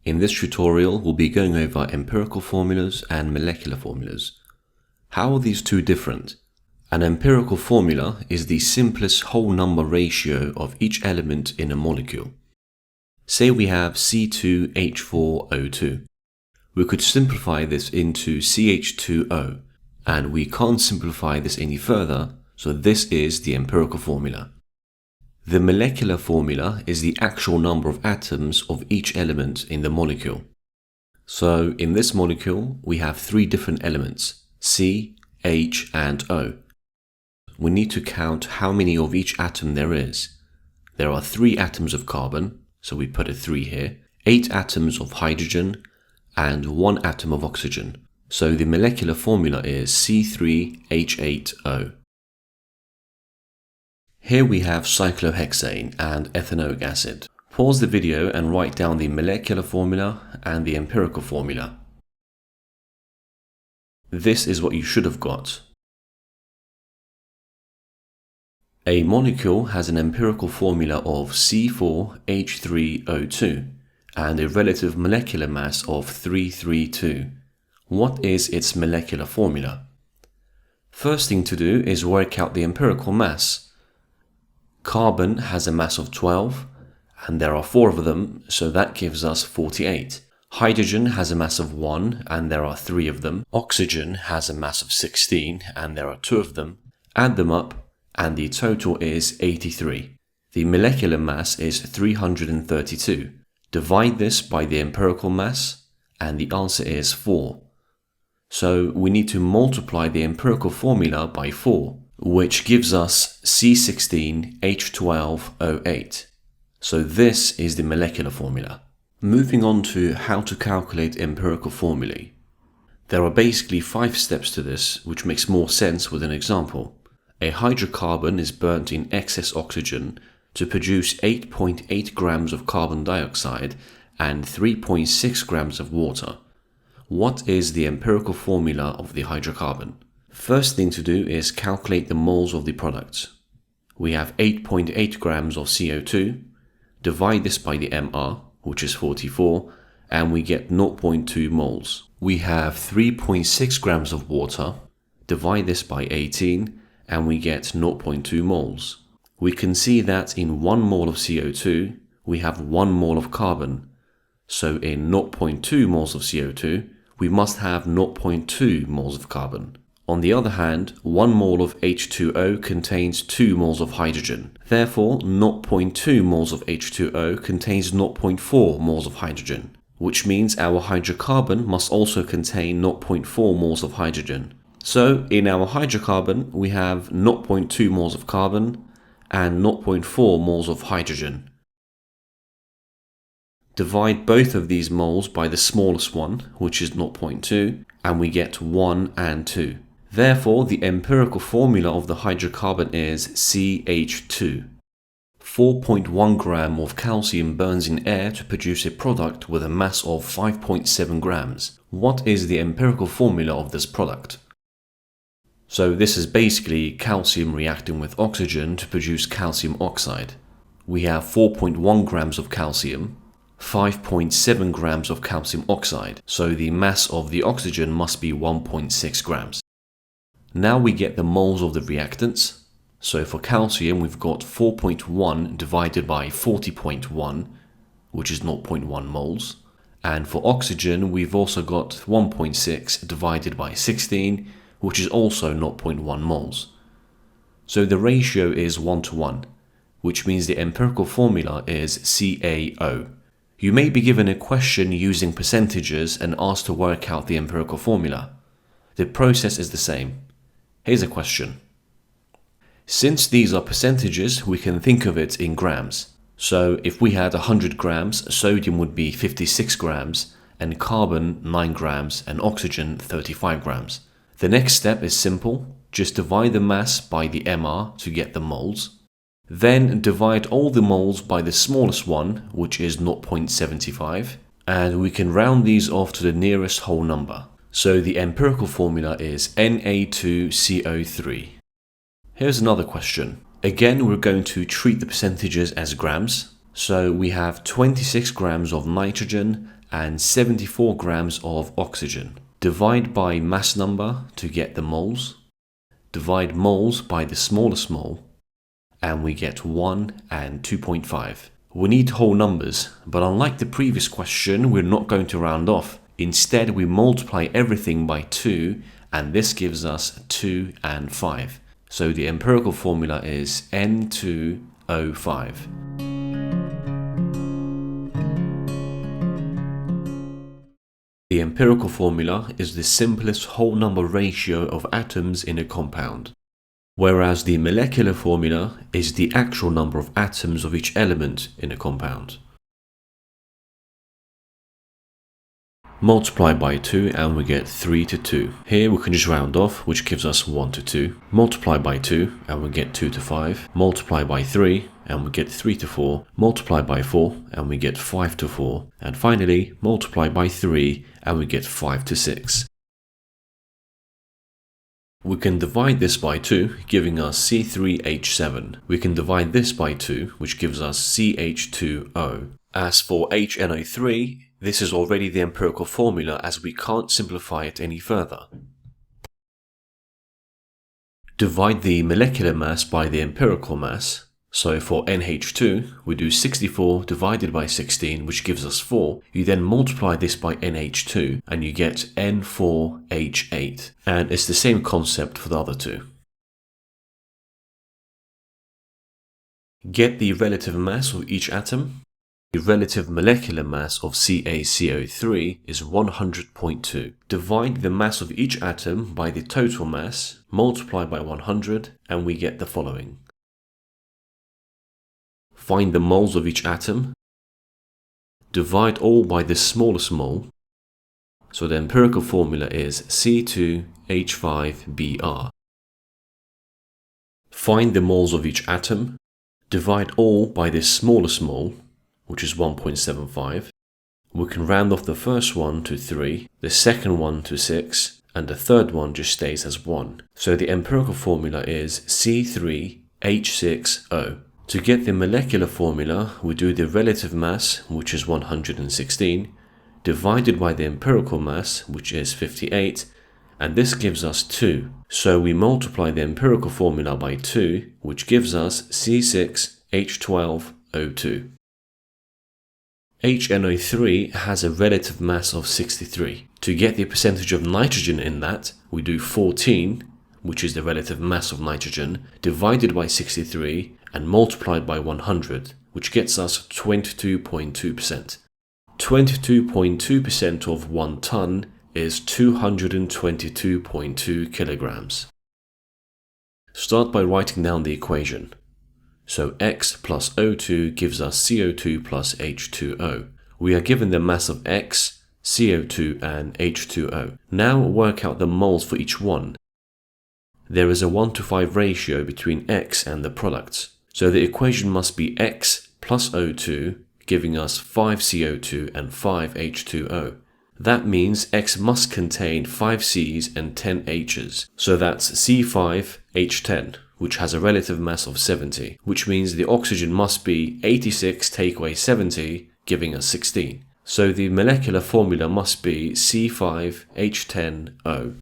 In this tutorial, we'll be going over empirical formulas and molecular formulas. How are these two different? An empirical formula is the simplest whole number ratio of each element in a molecule. Say we have C2H4O2. We could simplify this into CH2O, and we can't simplify this any further, so this is the empirical formula. The molecular formula is the actual number of atoms of each element in the molecule. So in this molecule, we have three different elements, C, H, and O. We need to count how many of each atom there is. There are 3 atoms of carbon, so we put a 3 here, 8 atoms of hydrogen, and 1 atom of oxygen. So the molecular formula is C3H8O. Here we have cyclohexane and ethanoic acid. Pause the video and write down the molecular formula and the empirical formula. This is what you should have got. A molecule has an empirical formula of C4H3O2 and a relative molecular mass of 332. What is its molecular formula? First thing to do is work out the empirical mass. Carbon has a mass of 12, and there are 4 of them, so that gives us 48. Hydrogen has a mass of 1, and there are 3 of them. Oxygen has a mass of 16, and there are 2 of them. Add them up, and the total is 83. The molecular mass is 332. Divide this by the empirical mass, and the answer is 4. So we need to multiply the empirical formula by 4. Which gives us C16H12O8. So this is the molecular formula. Moving on to how to calculate empirical formulae. There are basically 5 steps to this, which makes more sense with an example. A hydrocarbon is burnt in excess oxygen to produce 8.8 grams of carbon dioxide and 3.6 grams of water. What is the empirical formula of the hydrocarbon? First thing to do is calculate the moles of the product. We have 8.8 grams of CO2, divide this by the MR, which is 44, and we get 0.2 moles. We have 3.6 grams of water, divide this by 18, and we get 0.2 moles. We can see that in 1 mole of CO2, we have 1 mole of carbon. So in 0.2 moles of CO2, we must have 0.2 moles of carbon. On the other hand, 1 mole of H2O contains 2 moles of hydrogen. Therefore, 0.2 moles of H2O contains 0.4 moles of hydrogen, which means our hydrocarbon must also contain 0.4 moles of hydrogen. So, in our hydrocarbon, we have 0.2 moles of carbon and 0.4 moles of hydrogen. Divide both of these moles by the smallest one, which is 0.2, and we get 1 and 2. Therefore, the empirical formula of the hydrocarbon is CH2. 4.1 gram of calcium burns in air to produce a product with a mass of 5.7 grams. What is the empirical formula of this product? So this is basically calcium reacting with oxygen to produce calcium oxide. We have 4.1 grams of calcium, 5.7 grams of calcium oxide, so the mass of the oxygen must be 1.6 grams. Now we get the moles of the reactants. So for calcium, we've got 4.1 divided by 40.1, which is 0.1 moles. And for oxygen, we've also got 1.6 divided by 16, which is also 0.1 moles. So the ratio is 1:1, which means the empirical formula is CaO. You may be given a question using percentages and asked to work out the empirical formula. The process is the same. Here's a question. Since these are percentages, we can think of it in grams. So if we had 100 grams, sodium would be 56 grams, and carbon 9 grams, and oxygen 35 grams. The next step is simple. Just divide the mass by the MR to get the moles. Then divide all the moles by the smallest one, which is 0.75, and we can round these off to the nearest whole number. So the empirical formula is Na2CO3. Here's another question. Again, we're going to treat the percentages as grams. So we have 26 grams of nitrogen and 74 grams of oxygen. Divide by mass number to get the moles. Divide moles by the smallest mole, and we get 1 and 2.5. We need whole numbers, but unlike the previous question, we're not going to round off. Instead, we multiply everything by 2, and this gives us 2 and 5. So the empirical formula is N2O5. The empirical formula is the simplest whole number ratio of atoms in a compound, whereas the molecular formula is the actual number of atoms of each element in a compound. Multiply by 2 and we get 3 to 2. Here we can just round off, which gives us 1 to 2. Multiply by 2 and we get 2 to 5. Multiply by 3 and we get 3 to 4. Multiply by 4 and we get 5 to 4. And finally, multiply by 3 and we get 5 to 6. We can divide this by 2, giving us C3H7. We can divide this by 2, which gives us CH2O. As for HNO3, this is already the empirical formula as we can't simplify it any further. Divide the molecular mass by the empirical mass. So for NH2, we do 64 divided by 16, which gives us 4. You then multiply this by NH2, and you get N4H8. And it's the same concept for the other two. Get the relative mass of each atom. The relative molecular mass of CaCO3 is 100.2. Divide the mass of each atom by the total mass, multiply by 100, and we get the following. Find the moles of each atom. Divide all by the smallest mole. So the empirical formula is C2H5Br. Find the moles of each atom. Divide all by the smallest mole, which is 1.75. We can round off the first one to 3, the second one to 6, and the third one just stays as 1. So the empirical formula is C3H6O. To get the molecular formula, we do the relative mass, which is 116, divided by the empirical mass, which is 58, and this gives us 2. So we multiply the empirical formula by 2, which gives us C6H12O2. HNO3 has a relative mass of 63. To get the percentage of nitrogen in that, we do 14, which is the relative mass of nitrogen, divided by 63 and multiplied by 100, which gets us 22.2%. 22.2% of 1 ton is 222.2 kilograms. Start by writing down the equation. So X plus O2 gives us CO2 plus H2O. We are given the mass of X, CO2 and H2O. Now work out the moles for each one. There is a 1:5 ratio between X and the products. So the equation must be X plus O2, giving us 5 CO2 and 5 H2O. That means X must contain 5 C's and 10 H's. So that's C5H10, which has a relative mass of 70, which means the oxygen must be 86 take away 70, giving us 16. So the molecular formula must be C5H10O.